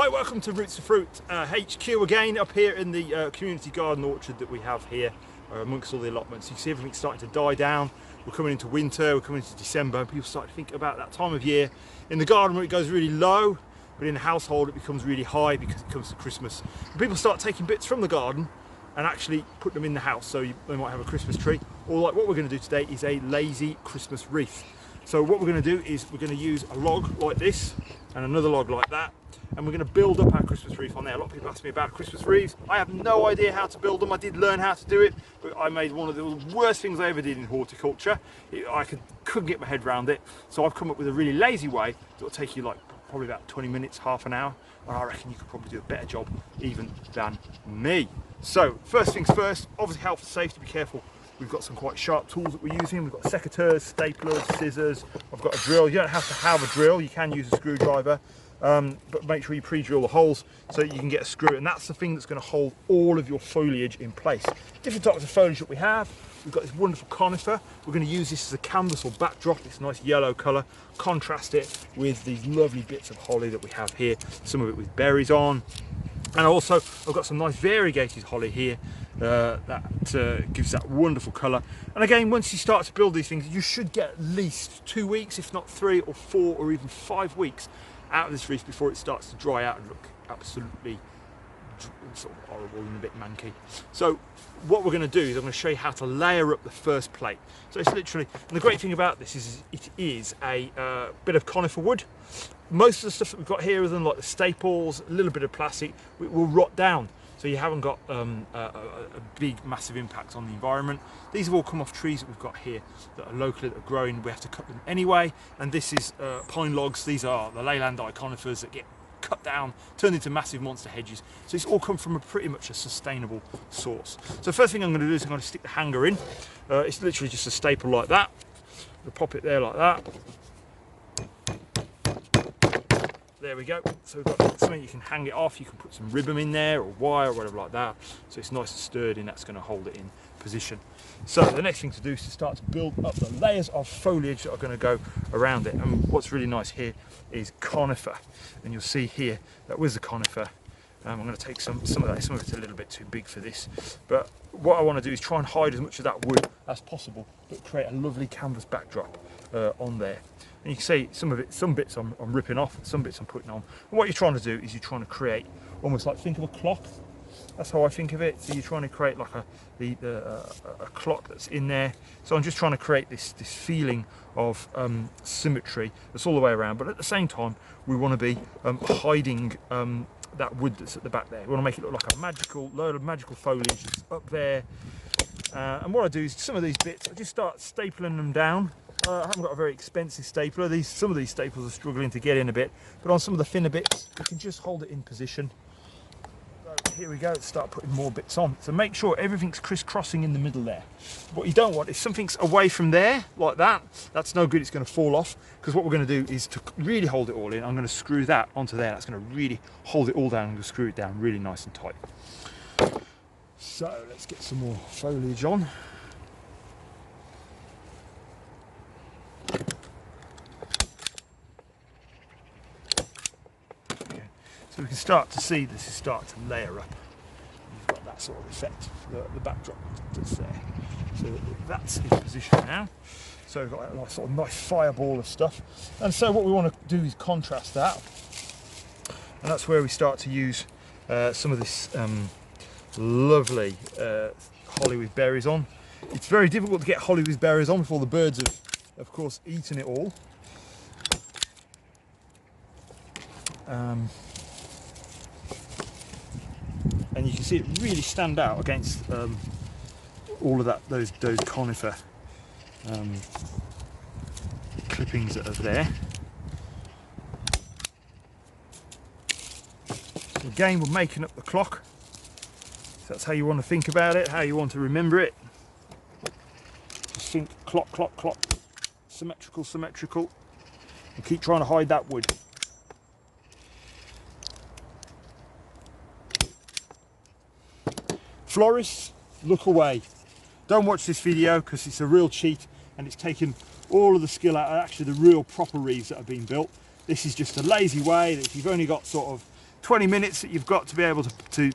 Hi, welcome to Roots of Fruit HQ again, up here in the community garden orchard that we have here amongst all the allotments. You can see everything's starting to die down. We're coming into winter, we're coming into December, and people start to think about that time of year. In the garden where it goes really low, but in the household it becomes really high because it comes to Christmas. And people start taking bits from the garden and actually put them in the house, so they might have a Christmas tree, or like what we're going to do today is a lazy Christmas wreath. So what we're going to do is we're going to use a log like this and another log like that, and we're going to build up our Christmas wreath on there. A lot of people ask me about Christmas wreaths. I have no idea how to build them. I did learn how to do it, but I made one of the worst things I ever did in horticulture. I couldn't get my head around it, so I've come up with a really lazy way that will take you like probably about 20 minutes, half an hour, and I reckon you could probably do a better job even than me. So first things first, obviously health and safety, be careful. We've got some quite sharp tools that we're using. We've got secateurs, staplers, scissors. I've got a drill. You don't have to have a drill, you can use a screwdriver, but make sure you pre-drill the holes so that you can get a screw, and that's the thing that's going to hold all of your foliage in place. Different types of foliage that we have. We've got this wonderful conifer. We're going to use this as a canvas or backdrop. It's a nice yellow colour. Contrast it with these lovely bits of holly that we have here, some of it with berries on. And also I've got some nice variegated holly here that gives that wonderful colour. And again, once you start to build these things, you should get at least 2 weeks, if not 3 or 4 or even 5 weeks out of this wreath before it starts to dry out and look absolutely sort of horrible and a bit manky. So what we're going to do is I'm going to show you how to layer up the first plate. So it's literally, and the great thing about this is it is a bit of conifer wood. Most of the stuff that we've got here, other than like the staples, a little bit of plastic, it will rot down. So you haven't got a big, massive impact on the environment. These have all come off trees that we've got here that are locally, that are growing. We have to cut them anyway. And this is pine logs. These are the Leylandii conifers that get cut down, turned into massive monster hedges. So it's all come from pretty much a sustainable source. So first thing I'm going to do is I'm going to stick the hanger in. It's literally just a staple like that. We'll pop it there like that. There we go. So we've got something you can hang it off. You can put some ribbon in there or wire or whatever like that. So it's nice and sturdy, and that's going to hold it in position. So the next thing to do is to start to build up the layers of foliage that are going to go around it. And what's really nice here is conifer. And you'll see here that with the conifer, I'm going to take some of that. Some of it's a little bit too big for this. But what I want to do is try and hide as much of that wood as possible, but create a lovely canvas backdrop on there. And you can see some bits I'm ripping off, some bits I'm putting on. And what you're trying to do is you're trying to create almost like, think of a clock. That's how I think of it. So you're trying to create like a clock that's in there. So I'm just trying to create this feeling of symmetry that's all the way around. But at the same time, we want to be hiding that wood that's at the back there. We want to make it look like a load of magical foliage that's up there. And what I do is some of these bits, I just start stapling them down. I haven't got a very expensive stapler. Some of these staples are struggling to get in a bit, but on some of the thinner bits, you can just hold it in position. So here we go, let's start putting more bits on. So make sure everything's crisscrossing in the middle there. What you don't want is something's away from there, like that. That's no good, it's going to fall off, because what we're going to do is to really hold it all in, I'm going to screw that onto there. That's going to really hold it all down and screw it down really nice and tight. So let's get some more foliage on. So we can start to see this is starting to layer up. You've got that sort of effect, the backdrop that's there. So that's in position now. So we've got that sort of nice fireball of stuff. And so what we want to do is contrast that. And that's where we start to use some of this lovely holly with berries on. It's very difficult to get holly with berries on before the birds have, of course, eaten it all. And you can see it really stand out against all of those conifer clippings that are there. So again, we're making up the clock. So that's how you want to think about it, how you want to remember it. Just think clock, clock, clock, symmetrical, symmetrical, and keep trying to hide that wood. Florists, look away. Don't watch this video because it's a real cheat and it's taken all of the skill out of actually the real proper wreaths that have been built. This is just a lazy way that if you've only got sort of 20 minutes that you've got to be able to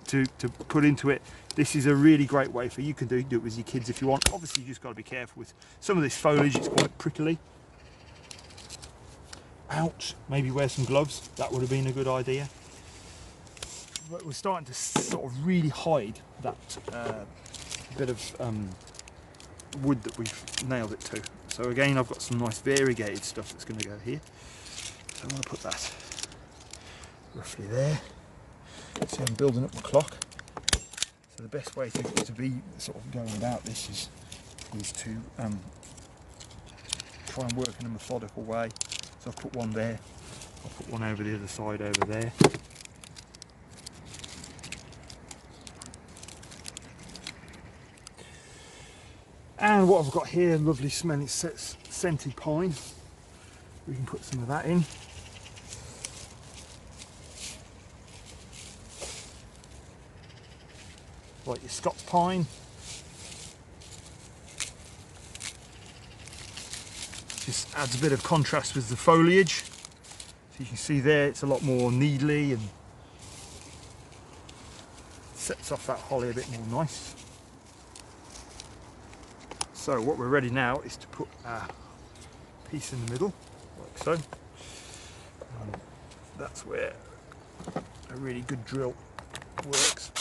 put into it, this is a really great way for you can do it with your kids if you want. Obviously you just got to be careful with some of this foliage, it's quite prickly. Ouch, maybe wear some gloves, that would have been a good idea. But we're starting to sort of really hide that bit of wood that we've nailed it to. So again, I've got some nice variegated stuff that's going to go here. So I'm going to put that roughly there. See, I'm building up my clock. So the best way to be sort of going about this is to try and work in a methodical way. So I've put one there, I'll put one over the other side over there. And what I've got here, lovely smelling scented pine. We can put some of that in. Like your Scots pine. Just adds a bit of contrast with the foliage. So you can see there it's a lot more needly and sets off that holly a bit more nice. So what we're ready now is to put a piece in the middle, like so. That's where a really good drill works.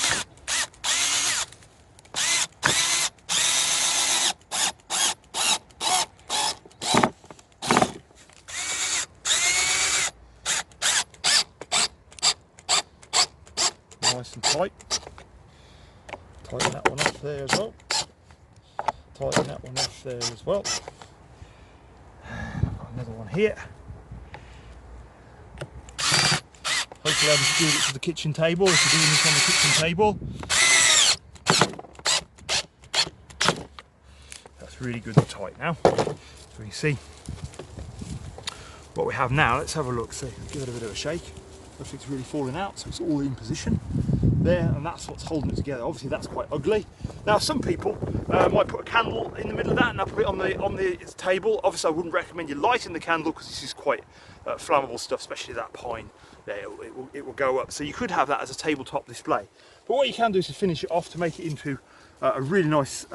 Nice and tight. Tighten that one off there as well. Tighten that one off there as well. I've got another one here. Hopefully I'll be secured it to the kitchen table if you're doing this on the kitchen table. That's really good and tight now. So you can see what we have now. Let's have a look, see, give it a bit of a shake. Looks like it's really falling out, so it's all in position there, and that's what's holding it together. Obviously that's quite ugly. Now some people might put a candle in the middle of that and I'll put it on the table. Obviously I wouldn't recommend you lighting the candle because this is quite flammable stuff, especially that pine there. It will go up, so you could have that as a tabletop display. But what you can do is to finish it off to make it into a really nice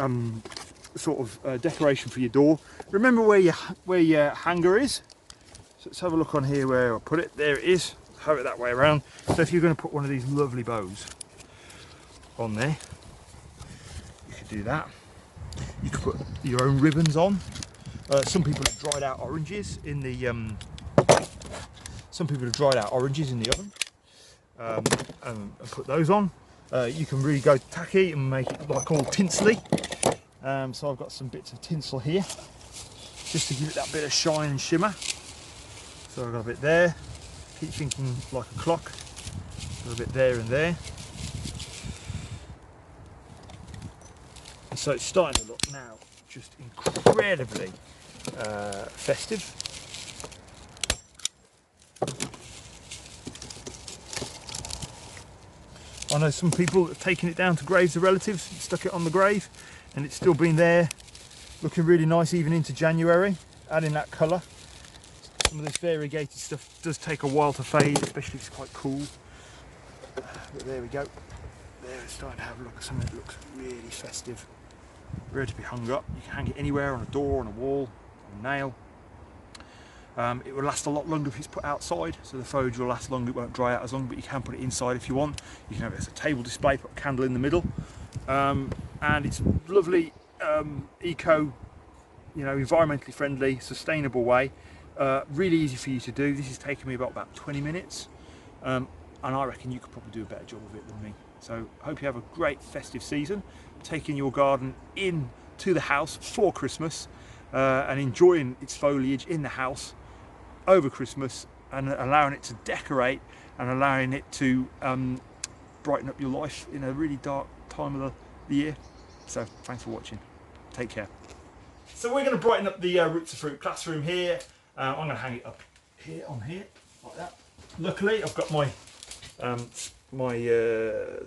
sort of decoration for your door. Remember where your hanger is. So let's have a look on here where I put it. There it is. Have it that way around. So if you're going to put one of these lovely bows on there, you could do that. You could put your own ribbons on. Some people have dried out oranges in the oven, and put those on. You can really go tacky and make it like all tinsely. So I've got some bits of tinsel here, just to give it that bit of shine and shimmer. So I've got a bit there. Keep thinking like a clock. A little bit there and there. And so it's starting to look now just incredibly festive. I know some people have taken it down to graves of relatives, stuck it on the grave, and it's still been there, looking really nice even into January, adding that colour. Some of this variegated stuff does take a while to fade, especially if it's quite cool. But there we go. There, it's starting to have a look at something that looks really festive. Ready to be hung up. You can hang it anywhere, on a door, on a wall, on a nail. It will last a lot longer if it's put outside, so the foliage will last longer, it won't dry out as long, but you can put it inside if you want. You can have it as a table display, put a candle in the middle. And it's lovely, eco, environmentally friendly, sustainable way. Really easy for you to do. This is taking me about 20 minutes, and I reckon you could probably do a better job of it than me. So hope you have a great festive season, taking your garden into the house for Christmas, and enjoying its foliage in the house over Christmas, and allowing it to decorate and allowing it to brighten up your life in a really dark time of the year. So thanks for watching. Take care. So we're going to brighten up the Roots of Fruit classroom here. I'm going to hang it up here, on here, like that. Luckily, I've got my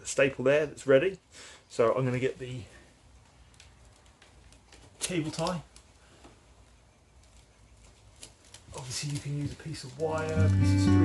staple there that's ready. So I'm going to get the cable tie. Obviously, you can use a piece of wire, a piece of string.